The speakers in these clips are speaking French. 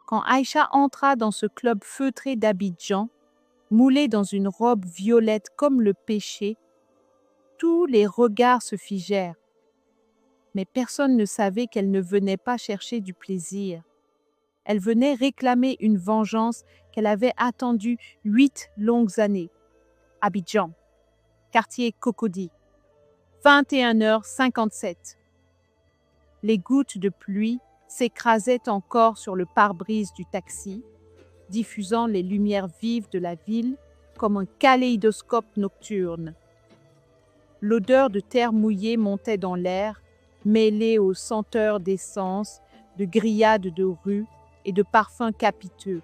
Quand Aïcha entra dans ce club feutré d'Abidjan, moulée dans une robe violette comme le péché, tous les regards se figèrent. Mais personne ne savait qu'elle ne venait pas chercher du plaisir. Elle venait réclamer une vengeance qu'elle avait attendue 8 longues années. Abidjan, quartier Cocody, 21h57. Les gouttes de pluie s'écrasaient encore sur le pare-brise du taxi, diffusant les lumières vives de la ville comme un kaléidoscope nocturne. L'odeur de terre mouillée montait dans l'air, mêlée aux senteurs d'essence, de grillades de rue et de parfums capiteux.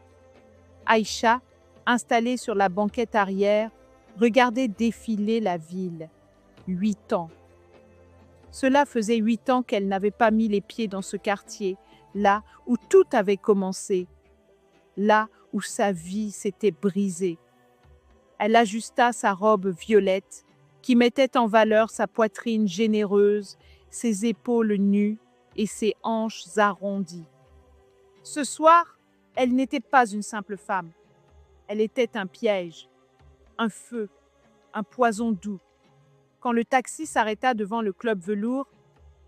Aïcha, installée sur la banquette arrière, regardait défiler la ville. 8 ans. Cela faisait 8 ans qu'elle n'avait pas mis les pieds dans ce quartier, là où tout avait commencé, là où sa vie s'était brisée. Elle ajusta sa robe violette, qui mettait en valeur sa poitrine généreuse, ses épaules nues et ses hanches arrondies. Ce soir, elle n'était pas une simple femme. Elle était un piège, un feu, un poison doux. Quand le taxi s'arrêta devant le club velours,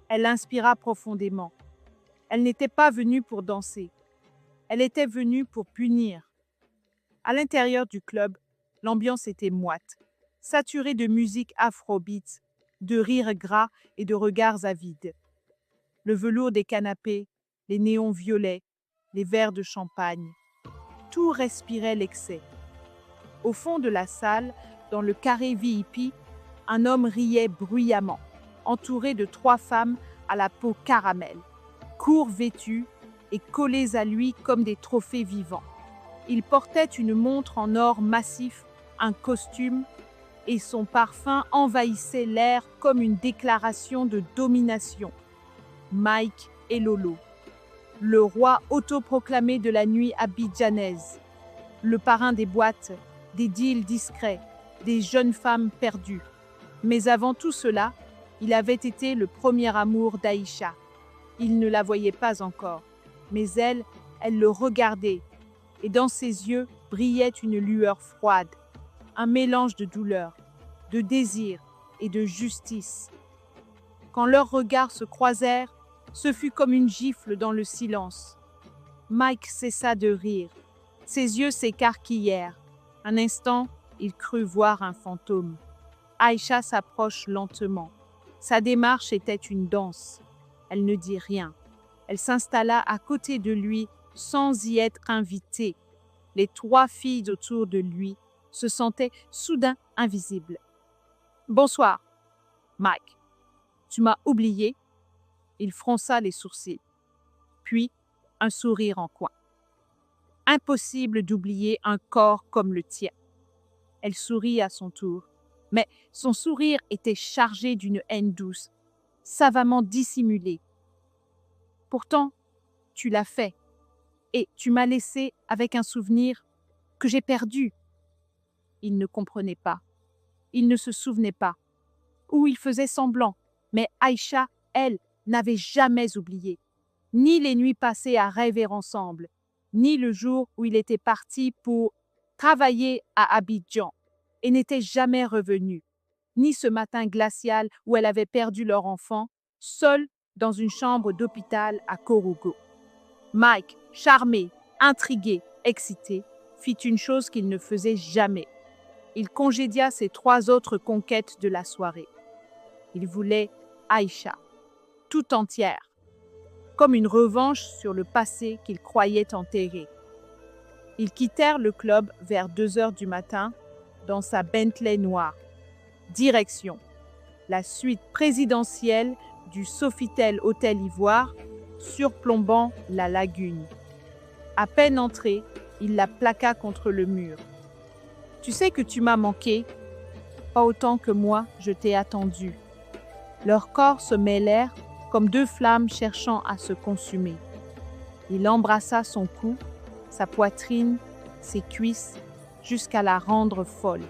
elle inspira profondément. Elle n'était pas venue pour danser. Elle était venue pour punir. À l'intérieur du club, l'ambiance était moite, saturée de musique afrobeat, de rires gras et de regards avides. Le velours des canapés, les néons violets, les verres de champagne, tout respirait l'excès. Au fond de la salle, dans le carré VIP, un homme riait bruyamment, entouré de 3 femmes à la peau caramel, court vêtues et collées à lui comme des trophées vivants. Il portait une montre en or massif, un costume, et son parfum envahissait l'air comme une déclaration de domination. Mike et Lolo, le roi autoproclamé de la nuit abidjanaise, le parrain des boîtes, des deals discrets, des jeunes femmes perdues. Mais avant tout cela, il avait été le premier amour d'Aïcha. Il ne la voyait pas encore, mais elle le regardait, et dans ses yeux brillait une lueur froide, un mélange de douleur, de désir et de justice. Quand leurs regards se croisèrent, ce fut comme une gifle dans le silence. Mike cessa de rire. Ses yeux s'écarquillèrent. Un instant, il crut voir un fantôme. Aïcha s'approche lentement. Sa démarche était une danse. Elle ne dit rien. Elle s'installa à côté de lui sans y être invitée. Les 3 filles autour de lui se sentaient soudain invisibles. « Bonsoir, Mike. Tu m'as oublié ?» Il fronça les sourcils. Puis, un sourire en coin. « Impossible d'oublier un corps comme le tien. » Elle sourit à son tour, mais son sourire était chargé d'une haine douce, savamment dissimulée. « Pourtant, tu l'as fait, et tu m'as laissé avec un souvenir que j'ai perdu. » Il ne comprenait pas. Il ne se souvenait pas. Ou il faisait semblant, mais Aïcha, elle, n'avait jamais oublié. Ni les nuits passées à rêver ensemble, ni le jour où il était parti pour travailler à Abidjan et n'était jamais revenu, ni ce matin glacial où elle avait perdu leur enfant, seule dans une chambre d'hôpital à Korogo. Mike, charmé, intrigué, excité, fit une chose qu'il ne faisait jamais. Il congédia ses 3 autres conquêtes de la soirée. Il voulait Aïcha, tout entière, comme une revanche sur le passé qu'il croyait enterré. Ils quittèrent le club vers 2 heures du matin dans sa Bentley noire. Direction, la suite présidentielle du Sofitel Hôtel Ivoire, surplombant la lagune. À peine entré, il la plaqua contre le mur. « Tu sais que tu m'as manqué, pas autant que moi je t'ai attendu. » Leurs corps se mêlèrent comme 2 flammes cherchant à se consumer. Il embrassa son cou, sa poitrine, ses cuisses, jusqu'à la rendre folle.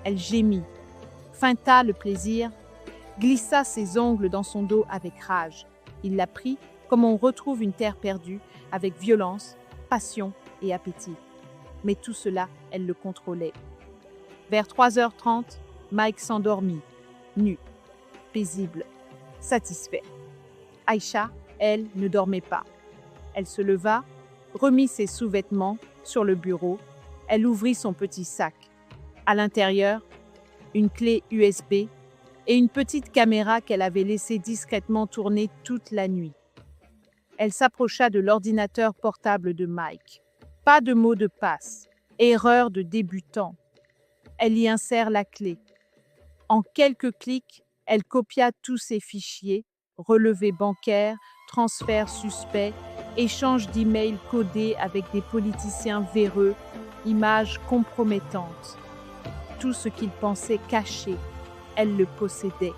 Elle gémit, feinta le plaisir, glissa ses ongles dans son dos avec rage. Il la prit comme on retrouve une terre perdue, avec violence, passion et appétit. Mais tout cela, elle le contrôlait. Vers 3h30, Mike s'endormit, nu, paisible, satisfait. Aïcha, elle, ne dormait pas. Elle se leva, remit ses sous-vêtements sur le bureau. Elle ouvrit son petit sac. À l'intérieur, une clé USB et une petite caméra qu'elle avait laissée discrètement tourner toute la nuit. Elle s'approcha de l'ordinateur portable de Mike. Pas de mot de passe. Erreur de débutant. Elle y insère la clé. En quelques clics, elle copia tous ses fichiers, relevés bancaires, transferts suspects, échanges d'emails codés avec des politiciens véreux, images compromettantes. Tout ce qu'il pensait caché, elle le possédait.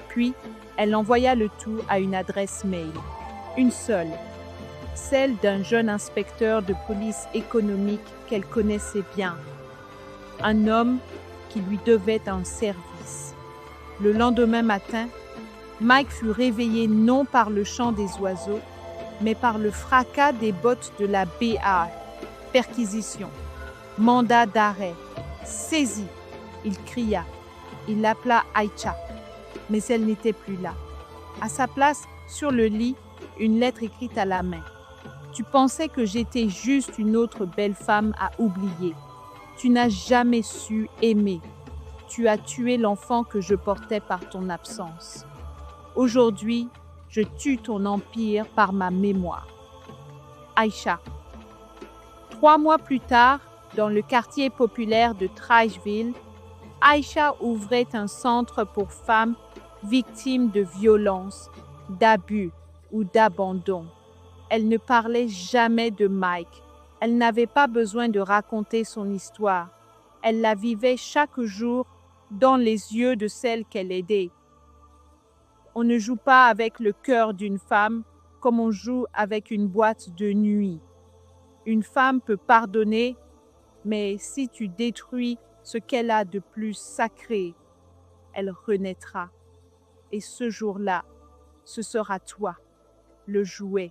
Puis, elle envoya le tout à une adresse mail. Une seule, celle d'un jeune inspecteur de police économique qu'elle connaissait bien. Un homme qui lui devait un service. Le lendemain matin, Mike fut réveillé non par le chant des oiseaux, mais par le fracas des bottes de la BA. Perquisition, mandat d'arrêt, saisi. Il cria. Il appela Aïcha, mais elle n'était plus là. À sa place, sur le lit, une lettre écrite à la main. Tu pensais que j'étais juste une autre belle femme à oublier. Tu n'as jamais su aimer. Tu as tué l'enfant que je portais par ton absence. Aujourd'hui, je tue ton empire par ma mémoire. Aïcha. 3 mois plus tard, dans le quartier populaire de Trashville, Aïcha ouvrait un centre pour femmes victimes de violences, d'abus ou d'abandon. Elle ne parlait jamais de Mike. Elle n'avait pas besoin de raconter son histoire. Elle la vivait chaque jour dans les yeux de celle qu'elle aidait. On ne joue pas avec le cœur d'une femme comme on joue avec une boîte de nuit. Une femme peut pardonner, mais si tu détruis ce qu'elle a de plus sacré, elle renaîtra. Et ce jour-là, ce sera toi, le jouet.